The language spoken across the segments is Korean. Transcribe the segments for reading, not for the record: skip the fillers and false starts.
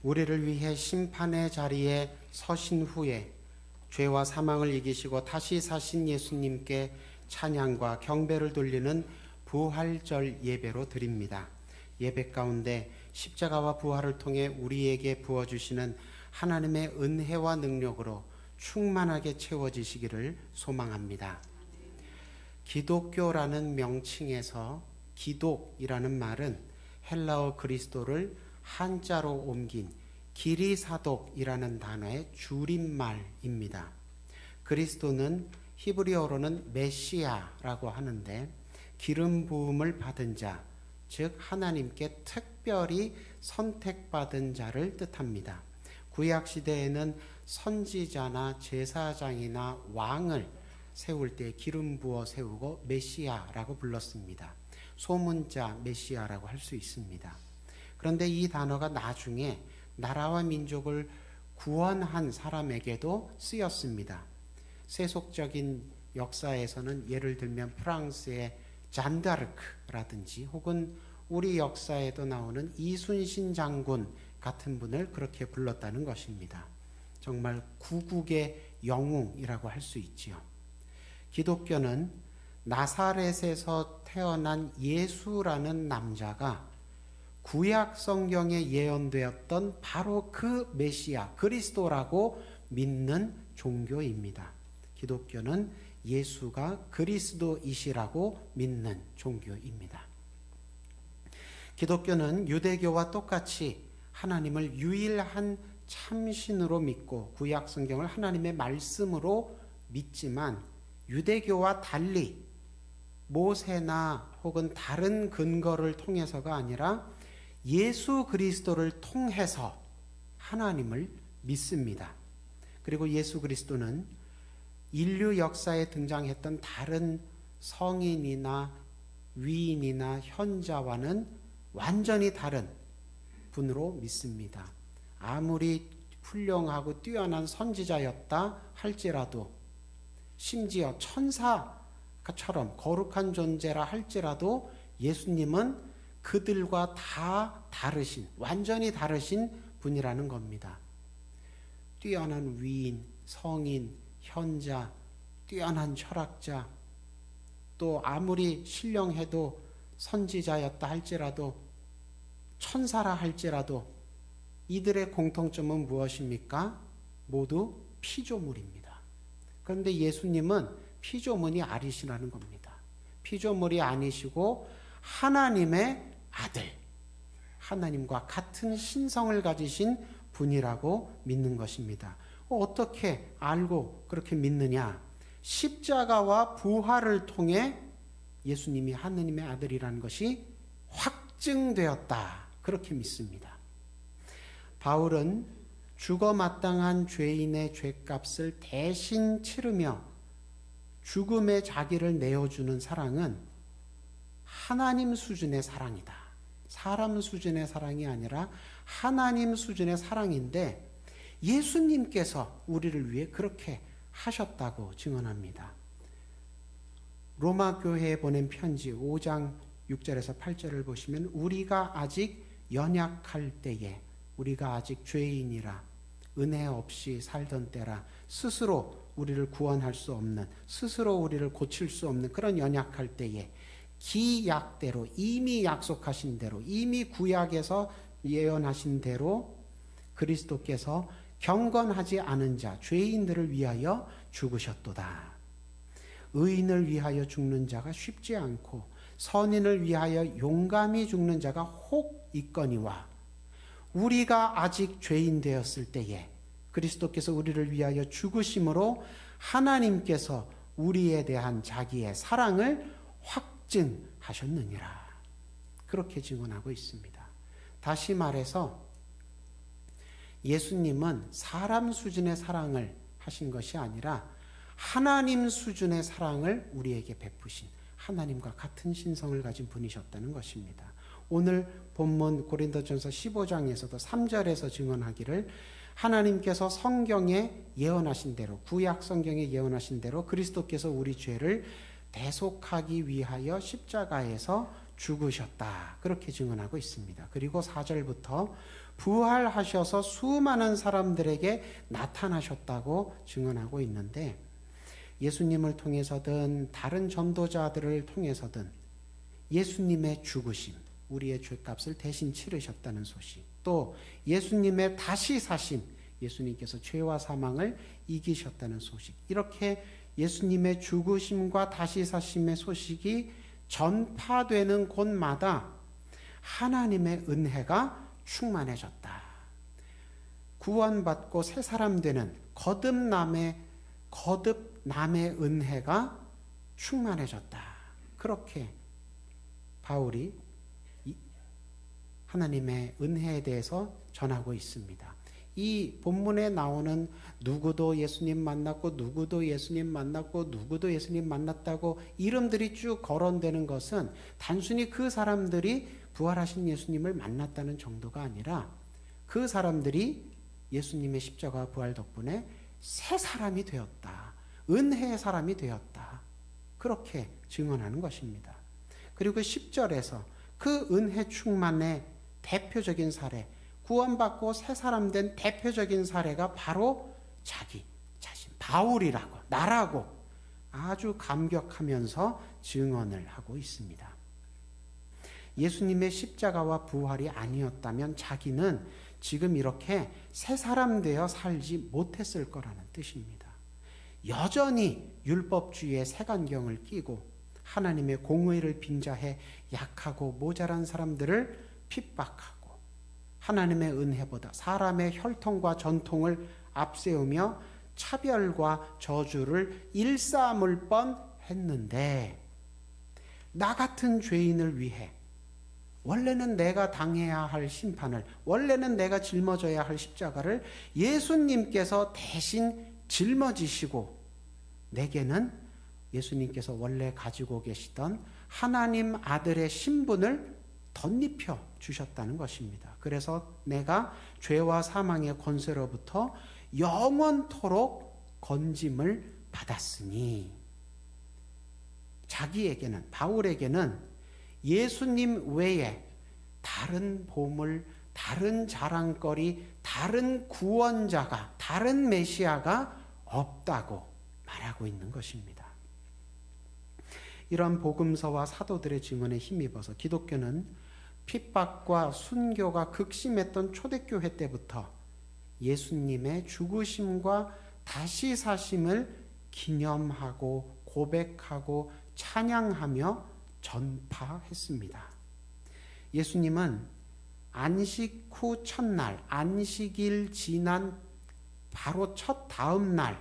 우리를 위해 심판의 자리에 서신 후에 죄와 사망을 이기시고 다시 사신 예수님께 찬양과 경배를 돌리는 부활절 예배로 드립니다. 예배 가운데 십자가와 부활을 통해 우리에게 부어주시는 하나님의 은혜와 능력으로 충만하게 채워지시기를 소망합니다. 기독교라는 명칭에서 기독이라는 말은 헬라어 그리스도를 한자로 옮긴 기리사독이라는 단어의 줄임말입니다. 그리스도는 히브리어로는 메시아라고 하는데 기름 부음을 받은 자, 즉 하나님께 특별히 선택받은 자를 뜻합니다. 구약 시대에는 선지자나 제사장이나 왕을 세울 때 기름 부어 세우고 메시아라고 불렀습니다. 소문자 메시아라고 할 수 있습니다. 그런데 이 단어가 나중에 나라와 민족을 구원한 사람에게도 쓰였습니다. 세속적인 역사에서는 예를 들면 프랑스의 잔다르크라든지 혹은 우리 역사에도 나오는 이순신 장군 같은 분을 그렇게 불렀다는 것입니다. 정말 구국의 영웅이라고 할 수 있지요. 기독교는 나사렛에서 태어난 예수라는 남자가 구약 성경에 예언되었던 바로 그 메시아 그리스도라고 믿는 종교입니다. 기독교는 예수가 그리스도이시라고 믿는 종교입니다. 기독교는 유대교와 똑같이 하나님을 유일한 참신으로 믿고 구약 성경을 하나님의 말씀으로 믿지만 유대교와 달리 모세나 혹은 다른 근거를 통해서가 아니라 예수 그리스도를 통해서 하나님을 믿습니다. 그리고 예수 그리스도는 인류 역사에 등장했던 다른 성인이나 위인이나 현자와는 완전히 다른 분으로 믿습니다. 아무리 훌륭하고 뛰어난 선지자였다 할지라도 심지어 천사처럼 거룩한 존재라 할지라도 예수님은 그들과 다 다르신, 완전히 다르신 분이라는 겁니다. 뛰어난 위인, 성인, 현자, 뛰어난 철학자, 또 아무리 신령해도 선지자였다 할지라도 천사라 할지라도 이들의 공통점은 무엇입니까? 모두 피조물입니다. 그런데 예수님은 피조물이 아니시라는 겁니다. 피조물이 아니시고 하나님의 아들, 하나님과 같은 신성을 가지신 분이라고 믿는 것입니다. 어떻게 알고 그렇게 믿느냐? 십자가와 부활을 통해 예수님이 하나님의 아들이라는 것이 확증되었다. 그렇게 믿습니다. 바울은 죽어 마땅한 죄인의 죄값을 대신 치르며 죽음의 자기를 내어주는 사랑은 하나님 수준의 사랑이다. 사람 수준의 사랑이 아니라 하나님 수준의 사랑인데 예수님께서 우리를 위해 그렇게 하셨다고 증언합니다. 로마 교회에 보낸 편지 5장 6절에서 8절을 보시면 우리가 아직 연약할 때에 우리가 아직 죄인이라 은혜 없이 살던 때라 스스로 우리를 구원할 수 없는 스스로 우리를 고칠 수 없는 그런 연약할 때에 기약대로 이미 약속하신 대로 이미 구약에서 예언하신 대로 그리스도께서 경건하지 않은 자 죄인들을 위하여 죽으셨도다. 의인을 위하여 죽는 자가 쉽지 않고 선인을 위하여 용감히 죽는 자가 혹 있거니와 우리가 아직 죄인 되었을 때에 그리스도께서 우리를 위하여 죽으심으로 하나님께서 우리에 대한 자기의 사랑을 확증하셨느니라. 그렇게 증언하고 있습니다. 다시 말해서 예수님은 사람 수준의 사랑을 하신 것이 아니라 하나님 수준의 사랑을 우리에게 베푸신 하나님과 같은 신성을 가진 분이셨다는 것입니다. 오늘 본문 고린도전서 15장에서도 3절에서 증언하기를 하나님께서 성경에 예언하신 대로 구약 성경에 예언하신 대로 그리스도께서 우리 죄를 대속하기 위하여 십자가에서 죽으셨다. 그렇게 증언하고 있습니다. 그리고 4절부터 부활하셔서 수많은 사람들에게 나타나셨다고 증언하고 있는데, 예수님을 통해서든 다른 전도자들을 통해서든 예수님의 죽으심, 우리의 죄값을 대신 치르셨다는 소식, 또 예수님의 다시 사심, 예수님께서 죄와 사망을 이기셨다는 소식, 이렇게 예수님의 죽으심과 다시 사심의 소식이 전파되는 곳마다 하나님의 은혜가 충만해졌다. 구원받고 새 사람 되는 거듭남의 은혜가 충만해졌다. 그렇게 바울이 하나님의 은혜에 대해서 전하고 있습니다. 이 본문에 나오는 누구도 예수님 만났고 누구도 예수님 만났고 누구도 예수님 만났다고 이름들이 쭉 거론되는 것은 단순히 그 사람들이 부활하신 예수님을 만났다는 정도가 아니라 그 사람들이 예수님의 십자가 부활 덕분에 새 사람이 되었다. 은혜의 사람이 되었다. 그렇게 증언하는 것입니다. 그리고 10절에서 그 은혜 충만의 대표적인 사례, 구원받고 새 사람 된 대표적인 사례가 바로 자기 자신, 바울이라고, 나라고 아주 감격하면서 증언을 하고 있습니다. 예수님의 십자가와 부활이 아니었다면 자기는 지금 이렇게 새 사람 되어 살지 못했을 거라는 뜻입니다. 여전히 율법주의의 색안경을 끼고 하나님의 공의를 빙자해 약하고 모자란 사람들을 핍박하고 하나님의 은혜보다 사람의 혈통과 전통을 앞세우며 차별과 저주를 일삼을 뻔했는데, 나 같은 죄인을 위해 원래는 내가 당해야 할 심판을, 원래는 내가 짊어져야 할 십자가를 예수님께서 대신 짊어지시고 내게는 예수님께서 원래 가지고 계시던 하나님 아들의 신분을 덧입혀 주셨다는 것입니다. 그래서 내가 죄와 사망의 권세로부터 영원토록 건짐을 받았으니, 자기에게는, 바울에게는 예수님 외에 다른 보물, 다른 자랑거리, 다른 구원자가, 다른 메시아가 없다고 말하고 있는 것입니다. 이런 복음서와 사도들의 증언에 힘입어서 기독교는 핍박과 순교가 극심했던 초대교회 때부터 예수님의 죽으심과 다시 사심을 기념하고 고백하고 찬양하며 전파했습니다. 예수님은 안식 후 첫날, 안식일 지난 바로 첫 다음 날,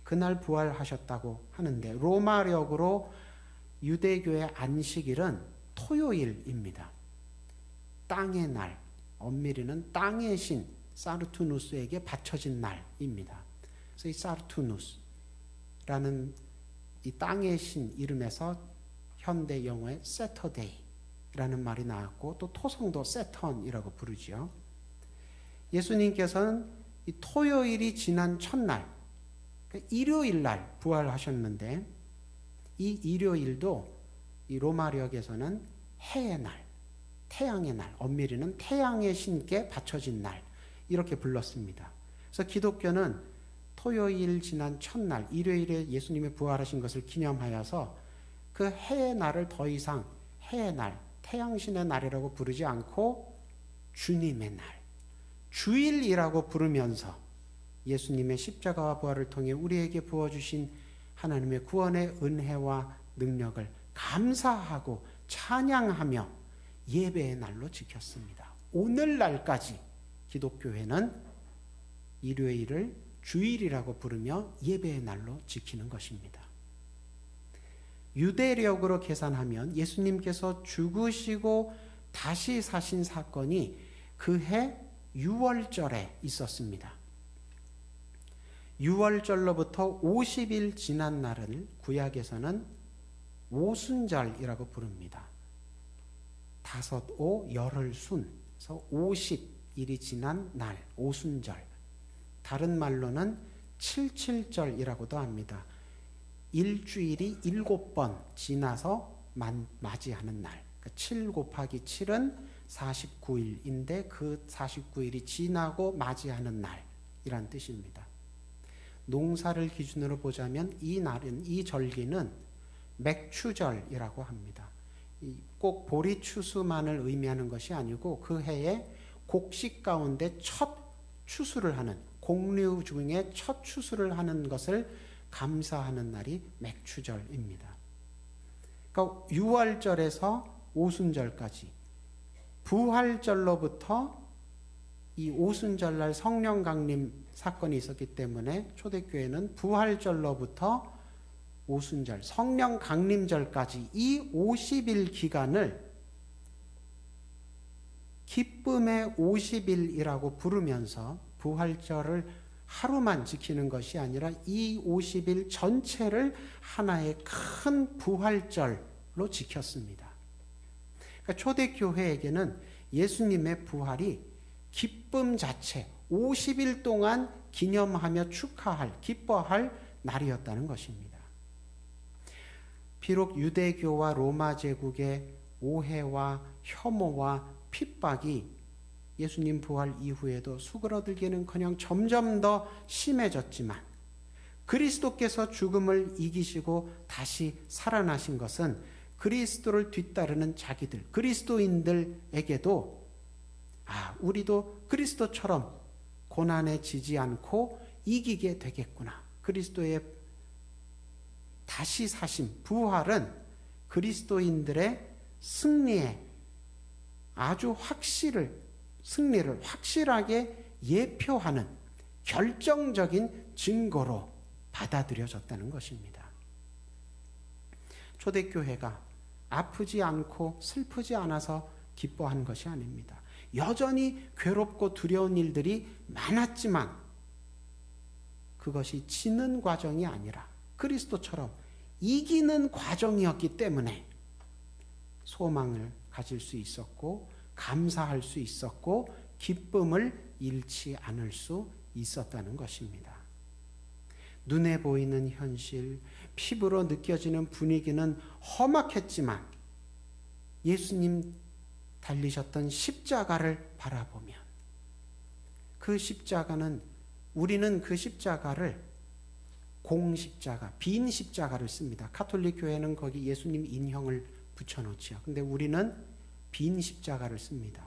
그날 부활하셨다고 하는데, 로마력으로 유대교의 안식일은 토요일입니다. 땅의 날, 엄밀히는 땅의 신 사르투누스에게 바쳐진 날입니다. 그래서 이 사르투누스라는 이 땅의 신 이름에서 현대 영어의 세터데이라는 말이 나왔고, 또 토성도 세턴이라고 부르지요. 예수님께서는 이 토요일이 지난 첫날, 일요일 날 부활하셨는데, 이 일요일도 이 로마력에서는 해의 날, 태양의 날, 엄밀히는 태양의 신께 바쳐진 날, 이렇게 불렀습니다. 그래서 기독교는 토요일 지난 첫날, 일요일에 예수님이 부활하신 것을 기념하여서 그 해의 날을 더 이상 해의 날, 태양신의 날이라고 부르지 않고 주님의 날, 주일이라고 부르면서 예수님의 십자가와 부활을 통해 우리에게 부어주신 하나님의 구원의 은혜와 능력을 감사하고 찬양하며 예배의 날로 지켰습니다. 오늘날까지 기독교회는 일요일을 주일이라고 부르며 예배의 날로 지키는 것입니다. 유대력으로 계산하면 예수님께서 죽으시고 다시 사신 사건이 그해 6월절에 있었습니다. 6월절로부터 50일 지난 날을 구약에서는 오순절이라고 부릅니다. 5오 열흘 순, 그래서 50일이 지난 날, 오순절. 다른 말로는 77절이라고도 합니다. 일주일이 7번 지나서 맞이하는 날. 그러니까 7 곱하기 7은 49일인데 그 49일이 지나고 맞이하는 날이란 뜻입니다. 농사를 기준으로 보자면 이 날은, 이 절기는 맥추절이라고 합니다. 꼭 보리 추수만을 의미하는 것이 아니고 그 해에 곡식 가운데 첫 추수를 하는, 곡류 중에 첫 추수를 하는 것을 감사하는 날이 맥추절입니다. 그러니까 유월절에서 오순절까지, 부활절로부터 이 오순절날 성령 강림 사건이 있었기 때문에 초대교회는 부활절로부터 오순절, 성령 강림절까지 이 50일 기간을 기쁨의 50일이라고 부르면서 부활절을 하루만 지키는 것이 아니라 이 50일 전체를 하나의 큰 부활절로 지켰습니다. 그러니까 초대교회에게는 예수님의 부활이 기쁨 자체, 50일 동안 기념하며 축하할, 기뻐할 날이었다는 것입니다. 비록 유대교와 로마 제국의 오해와 혐오와 핍박이 예수님 부활 이후에도 수그러들기는커녕 점점 더 심해졌지만 그리스도께서 죽음을 이기시고 다시 살아나신 것은 그리스도를 뒤따르는 자기들, 그리스도인들에게도 우리도 그리스도처럼 고난에 지지 않고 이기게 되겠구나. 그리스도의 다시 사심, 부활은 그리스도인들의 승리의 아주 승리를 확실하게 예표하는 결정적인 증거로 받아들여졌다는 것입니다. 초대교회가 아프지 않고 슬프지 않아서 기뻐한 것이 아닙니다. 여전히 괴롭고 두려운 일들이 많았지만 그것이 지는 과정이 아니라 그리스도처럼 이기는 과정이었기 때문에 소망을 가질 수 있었고 감사할 수 있었고 기쁨을 잃지 않을 수 있었다는 것입니다. 눈에 보이는 현실, 피부로 느껴지는 분위기는 험악했지만 예수님 달리셨던 십자가를 바라보면 그 십자가는, 우리는 그 십자가를 공십자가, 빈 십자가를 씁니다. 가톨릭 교회는 거기 예수님 인형을 붙여놓지요. 근데 우리는 빈 십자가를 씁니다.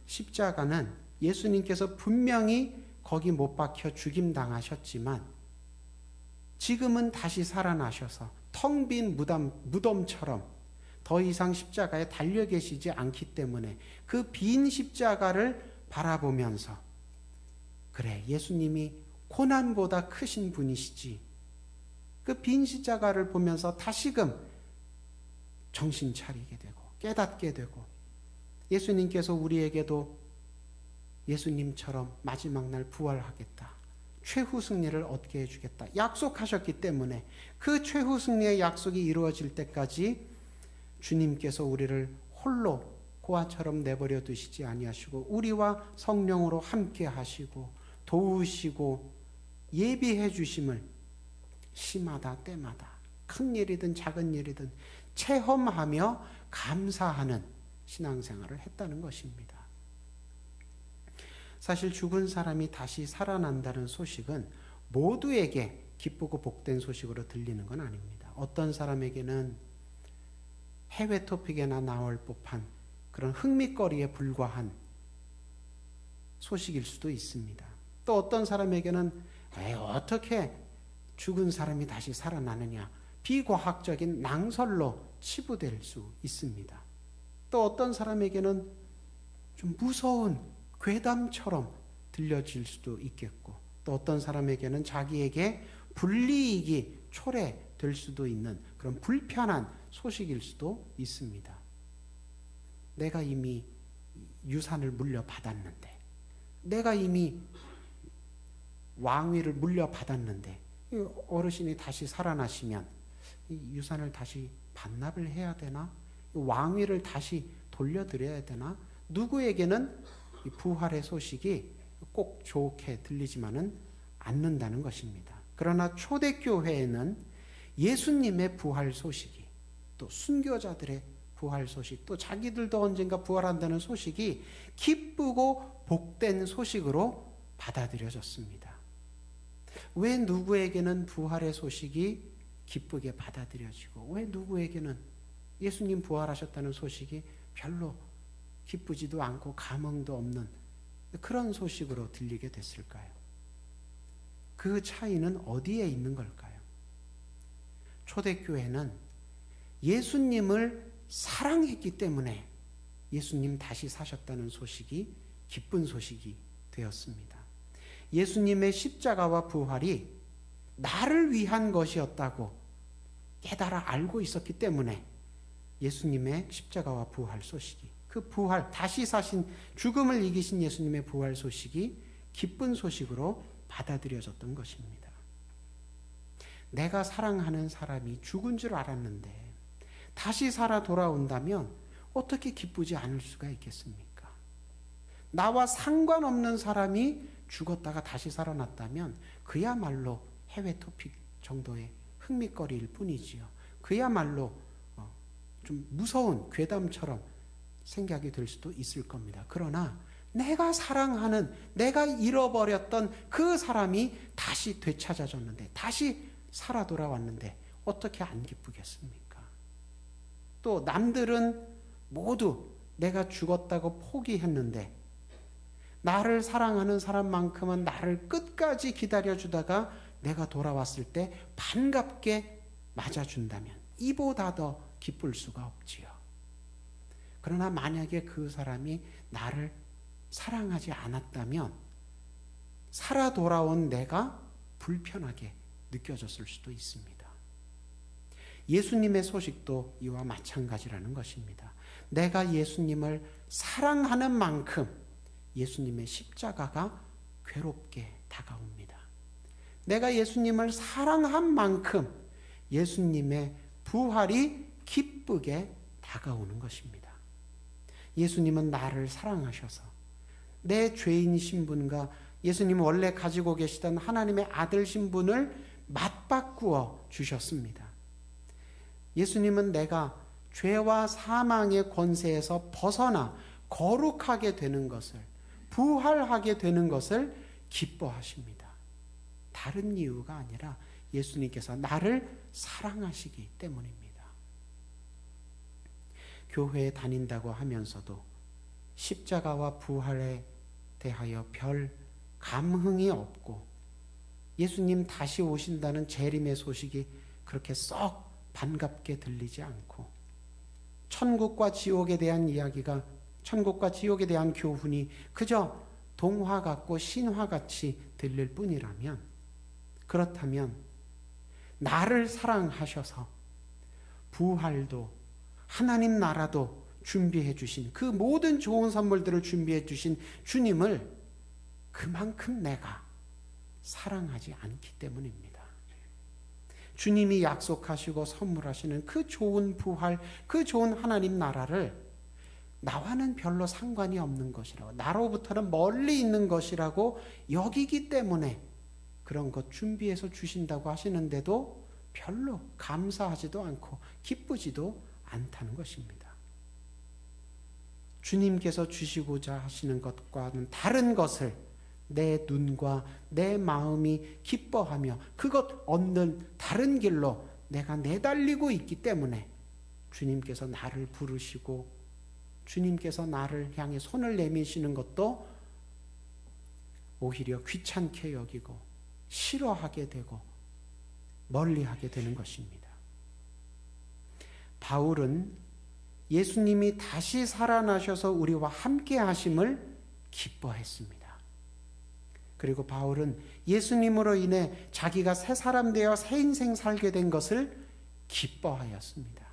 십자가는 예수님께서 분명히 거기 못 박혀 죽임당하셨지만 지금은 다시 살아나셔서 텅 빈 무덤처럼 더 이상 십자가에 달려 계시지 않기 때문에 그 빈 십자가를 바라보면서 그래, 예수님이 고난보다 크신 분이시지. 그 빈 십자가를 보면서 다시금 정신 차리게 되고 깨닫게 되고 예수님께서 우리에게도 예수님처럼 마지막 날 부활하겠다, 최후 승리를 얻게 해주겠다 약속하셨기 때문에 그 최후 승리의 약속이 이루어질 때까지 주님께서 우리를 홀로 고아처럼 내버려 두시지 아니하시고 우리와 성령으로 함께 하시고 도우시고 예비해 주심을 시마다 때마다 큰 일이든 작은 일이든 체험하며 감사하는 신앙생활을 했다는 것입니다. 사실 죽은 사람이 다시 살아난다는 소식은 모두에게 기쁘고 복된 소식으로 들리는 건 아닙니다. 어떤 사람에게는 해외 토픽에나 나올 법한 그런 흥미거리에 불과한 소식일 수도 있습니다. 또 어떤 사람에게는 어떻게 죽은 사람이 다시 살아나느냐, 비과학적인 낭설로 치부될 수 있습니다. 또 어떤 사람에게는 좀 무서운 괴담처럼 들려질 수도 있겠고, 또 어떤 사람에게는 자기에게 불이익이 초래될 수도 있는 그런 불편한 소식일 수도 있습니다. 내가 이미 유산을 물려받았는데, 내가 이미 왕위를 물려받았는데 어르신이 다시 살아나시면 유산을 다시 반납을 해야 되나? 왕위를 다시 돌려드려야 되나? 누구에게는 부활의 소식이 꼭 좋게 들리지만은 않는다는 것입니다. 그러나 초대교회에는 예수님의 부활 소식이, 또 순교자들의 부활 소식, 또 자기들도 언젠가 부활한다는 소식이 기쁘고 복된 소식으로 받아들여졌습니다. 왜 누구에게는 부활의 소식이 기쁘게 받아들여지고 왜 누구에게는 예수님 부활하셨다는 소식이 별로 기쁘지도 않고 감흥도 없는 그런 소식으로 들리게 됐을까요? 그 차이는 어디에 있는 걸까요? 초대교회는 예수님을 사랑했기 때문에 예수님 다시 사셨다는 소식이 기쁜 소식이 되었습니다. 예수님의 십자가와 부활이 나를 위한 것이었다고 깨달아 알고 있었기 때문에 예수님의 십자가와 부활 소식이, 그 부활, 다시 사신, 죽음을 이기신 예수님의 부활 소식이 기쁜 소식으로 받아들여졌던 것입니다. 내가 사랑하는 사람이 죽은 줄 알았는데 다시 살아 돌아온다면 어떻게 기쁘지 않을 수가 있겠습니까? 나와 상관없는 사람이 죽었다가 다시 살아났다면 그야말로 해외 토픽 정도의 흥미거리일 뿐이지요. 그야말로 좀 무서운 괴담처럼 생각이 될 수도 있을 겁니다. 그러나 내가 사랑하는, 내가 잃어버렸던 그 사람이 다시 되찾아졌는데, 다시 살아 돌아왔는데 어떻게 안 기쁘겠습니까? 또 남들은 모두 내가 죽었다고 포기했는데 나를 사랑하는 사람만큼은 나를 끝까지 기다려주다가 내가 돌아왔을 때 반갑게 맞아준다면 이보다 더 기쁠 수가 없지요. 그러나 만약에 그 사람이 나를 사랑하지 않았다면 살아 돌아온 내가 불편하게 느껴졌을 수도 있습니다. 예수님의 소식도 이와 마찬가지라는 것입니다. 내가 예수님을 사랑하는 만큼 예수님의 십자가가 괴롭게 다가옵니다. 내가 예수님을 사랑한 만큼 예수님의 부활이 기쁘게 다가오는 것입니다. 예수님은 나를 사랑하셔서 내 죄인 신분과 예수님 원래 가지고 계시던 하나님의 아들 신분을 맞바꾸어 주셨습니다. 예수님은 내가 죄와 사망의 권세에서 벗어나 거룩하게 되는 것을, 부활하게 되는 것을 기뻐하십니다. 다른 이유가 아니라 예수님께서 나를 사랑하시기 때문입니다. 교회에 다닌다고 하면서도 십자가와 부활에 대하여 별 감흥이 없고 예수님 다시 오신다는 재림의 소식이 그렇게 썩 반갑게 들리지 않고 천국과 지옥에 대한 이야기가, 천국과 지옥에 대한 교훈이 그저 동화 같고 신화같이 들릴 뿐이라면, 그렇다면 나를 사랑하셔서 부활도 하나님 나라도 준비해 주신, 그 모든 좋은 선물들을 준비해 주신 주님을 그만큼 내가 사랑하지 않기 때문입니다. 주님이 약속하시고 선물하시는 그 좋은 부활, 그 좋은 하나님 나라를 나와는 별로 상관이 없는 것이라고, 나로부터는 멀리 있는 것이라고 여기기 때문에 그런 것 준비해서 주신다고 하시는데도 별로 감사하지도 않고 기쁘지도 않다는 것입니다. 주님께서 주시고자 하시는 것과는 다른 것을 내 눈과 내 마음이 기뻐하며 그것 얻는 다른 길로 내가 내달리고 있기 때문에 주님께서 나를 부르시고 주님께서 나를 향해 손을 내미시는 것도 오히려 귀찮게 여기고 싫어하게 되고 멀리하게 되는 것입니다. 바울은 예수님이 다시 살아나셔서 우리와 함께 하심을 기뻐했습니다. 그리고 바울은 예수님으로 인해 자기가 새 사람 되어 새 인생 살게 된 것을 기뻐하였습니다.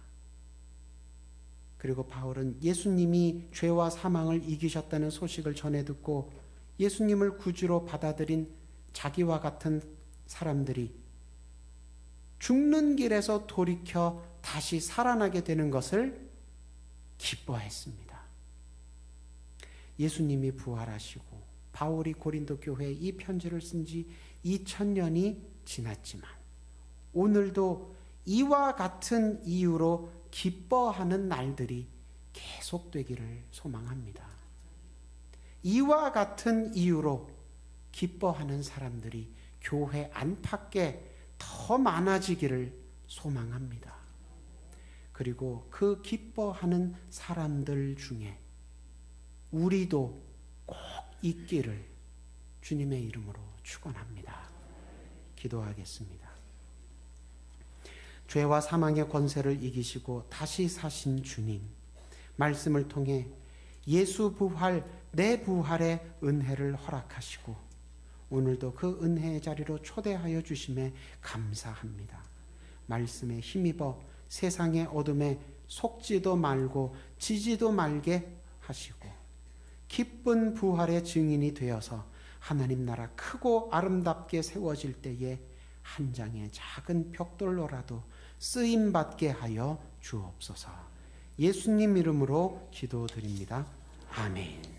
그리고 바울은 예수님이 죄와 사망을 이기셨다는 소식을 전해 듣고 예수님을 구주로 받아들인 자기와 같은 사람들이 죽는 길에서 돌이켜 다시 살아나게 되는 것을 기뻐했습니다. 예수님이 부활하시고 바울이 고린도 교회에 이 편지를 쓴 지 2000년이 지났지만 오늘도 이와 같은 이유로 기뻐하는 날들이 계속되기를 소망합니다. 이와 같은 이유로 기뻐하는 사람들이 교회 안팎에 더 많아지기를 소망합니다. 그리고 그 기뻐하는 사람들 중에 우리도 꼭 있기를 주님의 이름으로 축원합니다. 기도하겠습니다. 죄와 사망의 권세를 이기시고 다시 사신 주님, 말씀을 통해 예수 부활, 내 부활의 은혜를 허락하시고 오늘도 그 은혜의 자리로 초대하여 주심에 감사합니다. 말씀에 힘입어 세상의 어둠에 속지도 말고 지지도 말게 하시고 기쁜 부활의 증인이 되어서 하나님 나라 크고 아름답게 세워질 때에 한 장의 작은 벽돌로라도 쓰임받게 하여 주옵소서. 예수님 이름으로 기도드립니다. 아멘.